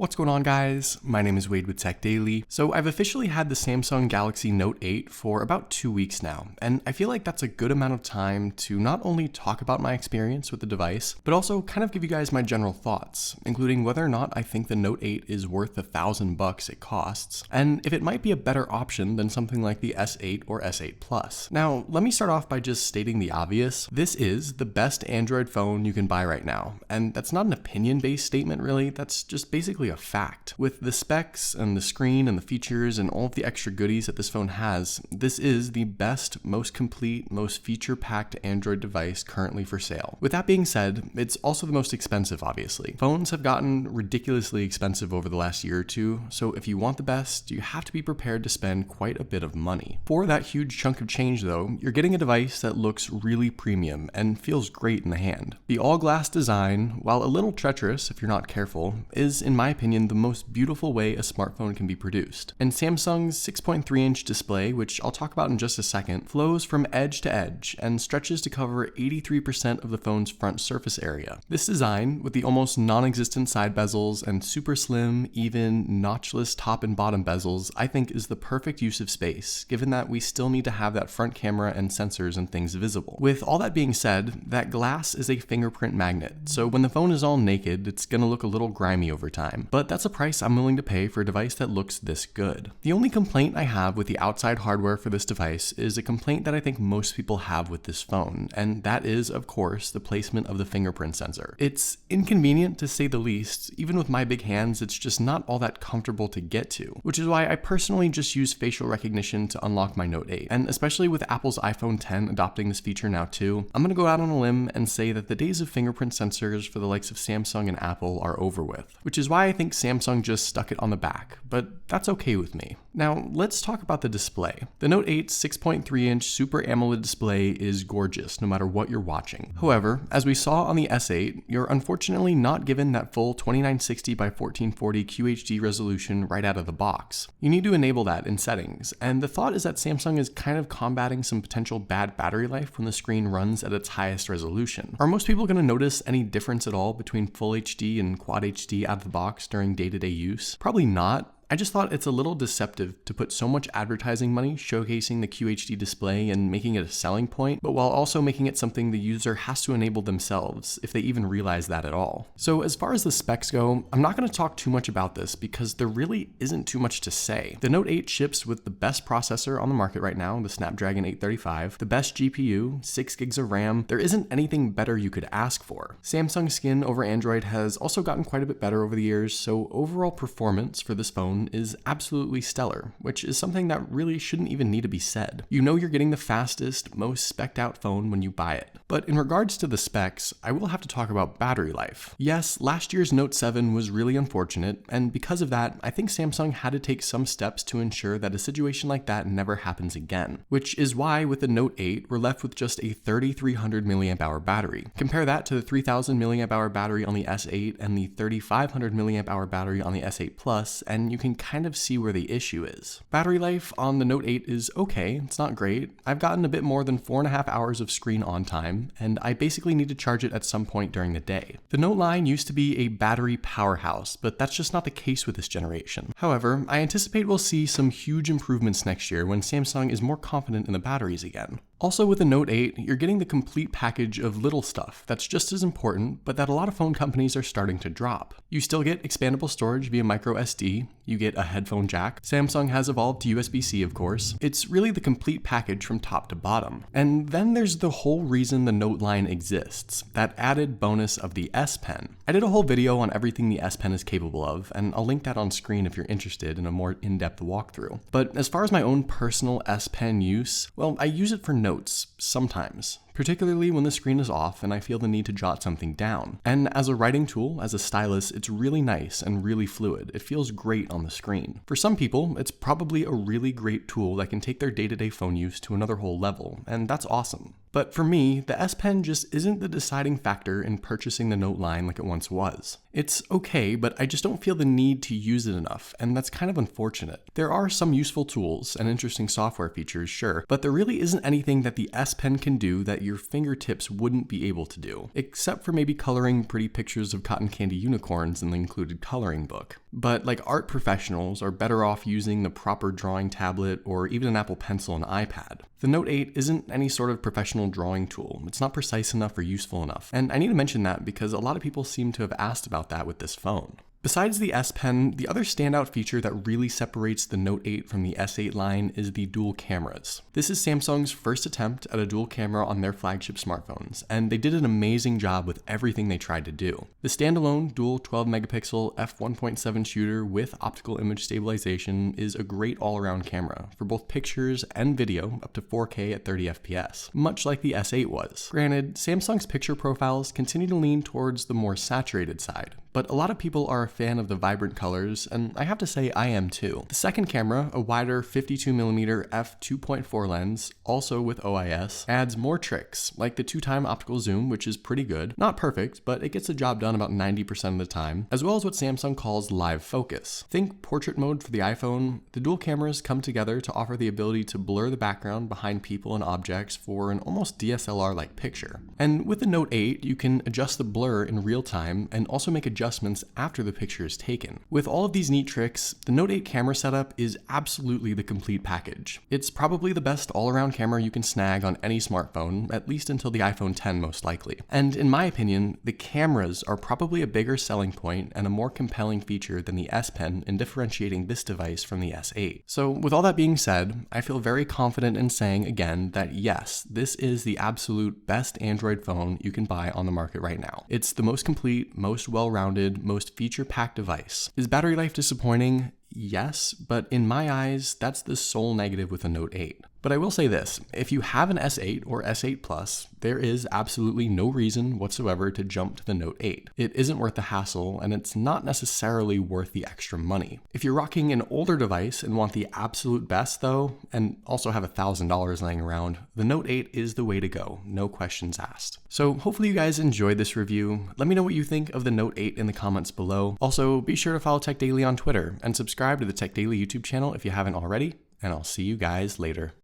What's going on, guys? My name is Wade with Tech Daily. So I've officially had the Samsung Galaxy Note 8 for about 2 weeks now, and I feel like that's a good amount of time to not only talk about my experience with the device, but also kind of give you guys my general thoughts, including whether or not I think the Note 8 is worth the $1,000 it costs, and if it might be a better option than something like the S8 or S8 Plus. Now, let me start off by just stating the obvious. This is the best Android phone you can buy right now, and that's not an opinion-based statement really, that's just basically a fact. With the specs and the screen and the features and all of the extra goodies that this phone has, this is the best, most complete, most feature-packed Android device currently for sale. With that being said, it's also the most expensive, obviously. Phones have gotten ridiculously expensive over the last year or two, so if you want the best, you have to be prepared to spend quite a bit of money. For that huge chunk of change though, you're getting a device that looks really premium and feels great in the hand. The all-glass design, while a little treacherous if you're not careful, is in my opinion the most beautiful way a smartphone can be produced. And Samsung's 6.3-inch display, which I'll talk about in just a second, flows from edge to edge and stretches to cover 83% of the phone's front surface area. This design, with the almost non-existent side bezels and super slim, even, notchless top and bottom bezels, I think is the perfect use of space, given that we still need to have that front camera and sensors and things visible. With all that being said, that glass is a fingerprint magnet, so when the phone is all naked, it's gonna look a little grimy over time. But that's a price I'm willing to pay for a device that looks this good. The only complaint I have with the outside hardware for this device is a complaint that I think most people have with this phone, and that is, of course, the placement of the fingerprint sensor. It's inconvenient to say the least. Even with my big hands, it's just not all that comfortable to get to, which is why I personally just use facial recognition to unlock my Note 8. And especially with Apple's iPhone 10 adopting this feature now too, I'm gonna go out on a limb and say that the days of fingerprint sensors for the likes of Samsung and Apple are over with, which is why I think Samsung just stuck it on the back, but that's okay with me. Now, let's talk about the display. The Note 8's 6.3-inch Super AMOLED display is gorgeous no matter what you're watching. However, as we saw on the S8, you're unfortunately not given that full 2960 by 1440 QHD resolution right out of the box. You need to enable that in settings, and the thought is that Samsung is kind of combating some potential bad battery life when the screen runs at its highest resolution. Are most people going to notice any difference at all between Full HD and Quad HD out of the box during day-to-day use? Probably not. I just thought it's a little deceptive to put so much advertising money showcasing the QHD display and making it a selling point, but while also making it something the user has to enable themselves, if they even realize that at all. So as far as the specs go, I'm not going to talk too much about this because there really isn't too much to say. The Note 8 ships with the best processor on the market right now, the Snapdragon 835, the best GPU, 6 gigs of RAM. There isn't anything better you could ask for. Samsung skin over Android has also gotten quite a bit better over the years, so overall performance for this phone is absolutely stellar, which is something that really shouldn't even need to be said. You know you're getting the fastest, most spec'd out phone when you buy it. But in regards to the specs, I will have to talk about battery life. Yes, last year's Note 7 was really unfortunate, and because of that, I think Samsung had to take some steps to ensure that a situation like that never happens again, which is why with the Note 8, we're left with just a 3300 mAh battery. Compare that to the 3000 mAh battery on the S8 and the 3500 mAh battery on the S8 Plus, and you can kind of see where the issue is. Battery life on the Note 8 is okay, it's not great. I've gotten a bit more than 4.5 hours of screen on time, and I basically need to charge it at some point during the day. The Note line used to be a battery powerhouse, but that's just not the case with this generation. However, I anticipate we'll see some huge improvements next year when Samsung is more confident in the batteries again. Also with the Note 8, you're getting the complete package of little stuff that's just as important, but that a lot of phone companies are starting to drop. You still get expandable storage via micro SD, you get a headphone jack, Samsung has evolved to USB-C of course. It's really the complete package from top to bottom. And then there's the whole reason the Note line exists, that added bonus of the S Pen. I did a whole video on everything the S Pen is capable of, and I'll link that on screen if you're interested in a more in-depth walkthrough. But as far as my own personal S Pen use, well, I use it for notes sometimes. particularly when the screen is off and I feel the need to jot something down. And as a writing tool, as a stylus, it's really nice and really fluid. It feels great on the screen. For some people, it's probably a really great tool that can take their day-to-day phone use to another whole level, and that's awesome. But for me, the S Pen just isn't the deciding factor in purchasing the Note line like it once was. It's okay, but I just don't feel the need to use it enough, and that's kind of unfortunate. There are some useful tools and interesting software features, sure, but there really isn't anything that the S Pen can do that your fingertips wouldn't be able to do, except for maybe coloring pretty pictures of cotton candy unicorns in the included coloring book. But like art professionals are better off using the proper drawing tablet or even an Apple Pencil and iPad. The Note 8 isn't any sort of professional drawing tool. It's not precise enough or useful enough. And I need to mention that because a lot of people seem to have asked about that with this phone. Besides the S Pen, the other standout feature that really separates the Note 8 from the S8 line is the dual cameras. This is Samsung's first attempt at a dual camera on their flagship smartphones, and they did an amazing job with everything they tried to do. The standalone dual 12-megapixel f1.7 shooter with optical image stabilization is a great all-around camera for both pictures and video up to 4K at 30 FPS, much like the S8 was. Granted, Samsung's picture profiles continue to lean towards the more saturated side, but a lot of people are a fan of the vibrant colors, and I have to say I am too. The second camera, a wider 52mm f2.4 lens, also with OIS, adds more tricks, like the 2x optical zoom, which is pretty good. Not perfect, but it gets the job done about 90% of the time, as well as what Samsung calls live focus. Think portrait mode for the iPhone. The dual cameras come together to offer the ability to blur the background behind people and objects for an almost DSLR-like picture. And with the Note 8, you can adjust the blur in real time and also make adjustments after the picture is taken. With all of these neat tricks, the Note 8 camera setup is absolutely the complete package. It's probably the best all-around camera you can snag on any smartphone, at least until the iPhone X most likely. And in my opinion, the cameras are probably a bigger selling point and a more compelling feature than the S Pen in differentiating this device from the S8. So with all that being said, I feel very confident in saying again that yes, this is the absolute best Android phone you can buy on the market right now. It's the most complete, most well-rounded, most feature-packed device. Is battery life disappointing? Yes, but in my eyes, that's the sole negative with the Note 8. But I will say this, if you have an S8 or S8 Plus, there is absolutely no reason whatsoever to jump to the Note 8. It isn't worth the hassle, and it's not necessarily worth the extra money. If you're rocking an older device and want the absolute best though, and also have $1,000 laying around, the Note 8 is the way to go, no questions asked. So hopefully you guys enjoyed this review. Let me know what you think of the Note 8 in the comments below. Also, be sure to follow Tech Daily on Twitter, and subscribe to the Tech Daily YouTube channel if you haven't already, and I'll see you guys later.